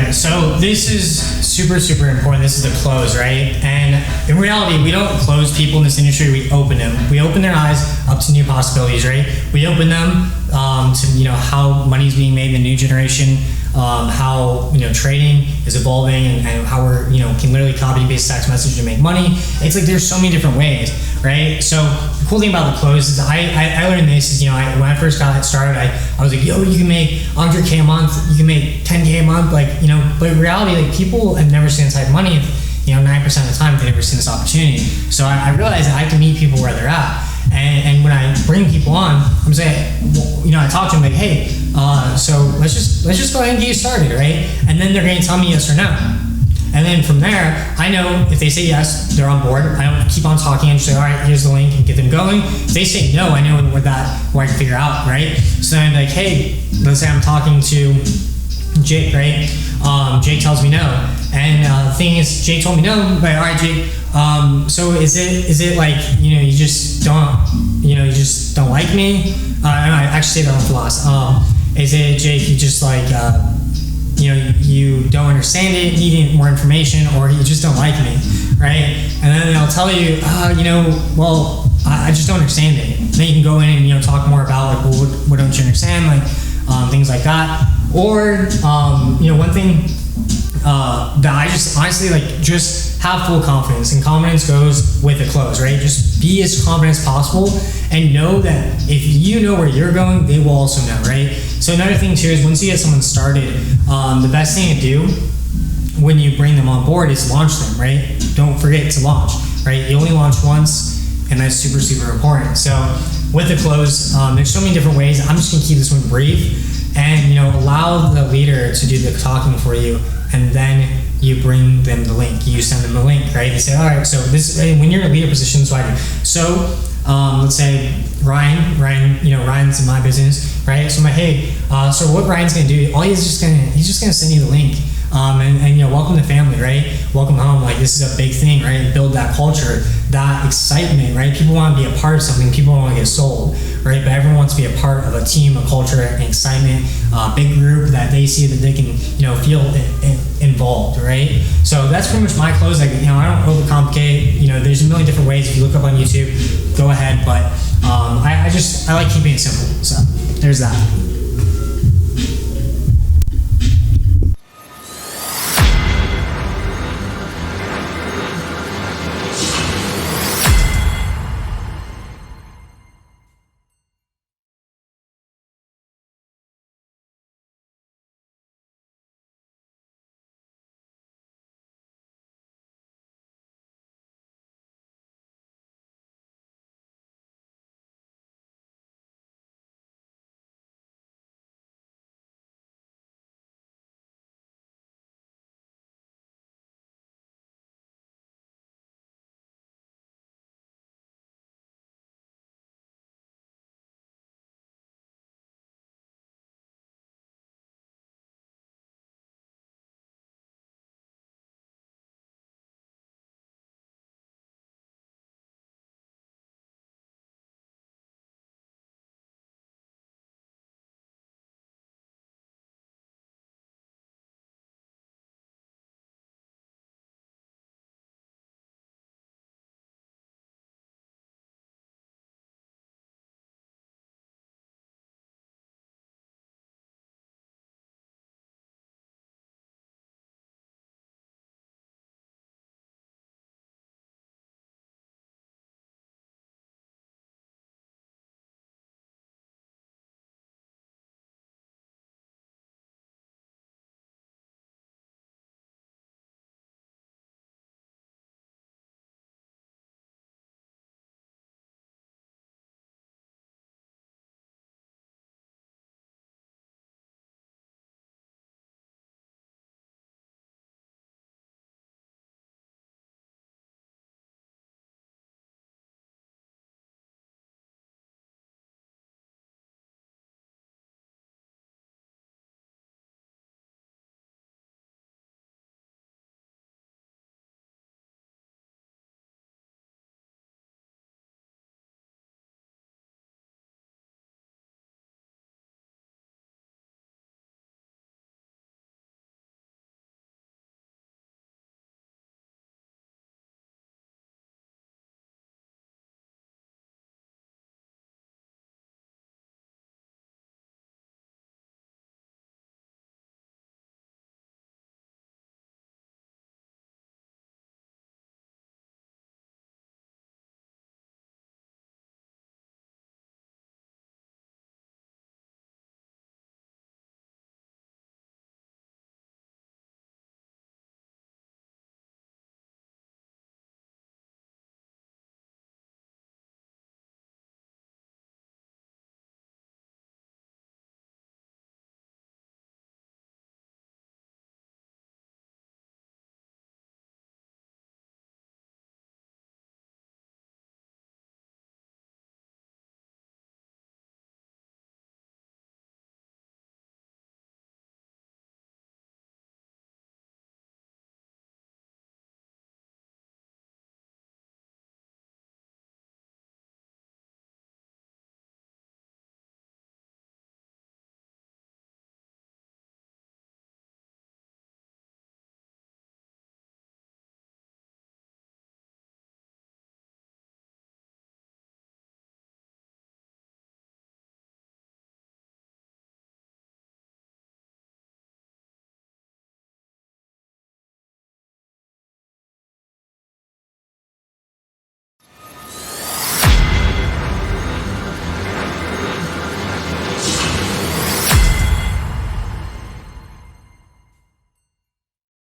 Yeah, so this is super, super important. This is the close, right? And in reality, we don't close people in this industry, we open them. We open their eyes up to new possibilities, right? We open them to, how money's being made in the new generation, how, trading is evolving and how we're, can literally copy and paste text message to make money. It's like there's so many different ways, right? So the cool thing about the close is I learned this is, when I first got started, I was like, yo, you can make 100K a month, you can make 10K a month, but in reality, like people have never seen this type of money, 9% of the time they've never seen this opportunity. So I realized that I have to meet people where they're at. And when I bring people on, I'm saying, I talk to them like, hey, so let's just go ahead and get you started, right? And then they're going to tell me yes or no. And then from there, I know if they say yes, they're on board. I don't keep on talking and just say, all right, here's the link and get them going. If they say no, I know where I can figure out, right? So then I'm like, hey, let's say I'm talking to Jake, right? Jake tells me no. And the thing is, Jake told me no, but all right, Jake, so is it like, you just don't like me? I actually say that on floss. Is it, Jake, you just like, you don't understand it, needing more information, or you just don't like me, right? And then they'll tell you, well, I just don't understand it. Then you can go in and, talk more about like, well, what don't you understand? Like, things like that. Or, one thing that I just honestly just have full confidence, and confidence goes with a close, right? Just be as confident as possible and know that if you know where you're going, they will also know, right? So another thing too is once you get someone started, the best thing to do when you bring them on board is launch them, right? Don't forget to launch, right? You only launch once, and that's super, super important. So with the close, there's so many different ways. I'm just gonna keep this one brief and allow the leader to do the talking for you, and then you bring them the link. You send them the link, right? You say, all right, so this when you're in a leader position, so I do. So let's say Ryan, Ryan's in my business, right? So I'm like, hey, so what Ryan's gonna do? He's just gonna send you the link, and welcome to family, right? Welcome home. Like this is a big thing, right? Build that culture, that excitement, right? People want to be a part of something. People don't want to get sold, right? But everyone wants to be a part of a team, a culture, and excitement, a big group that they see that they can, feel involved, right? So that's pretty much my close. Like, I don't overcomplicate. There's a million different ways. If you look up on YouTube, go ahead. But I like keeping it simple. So there's that.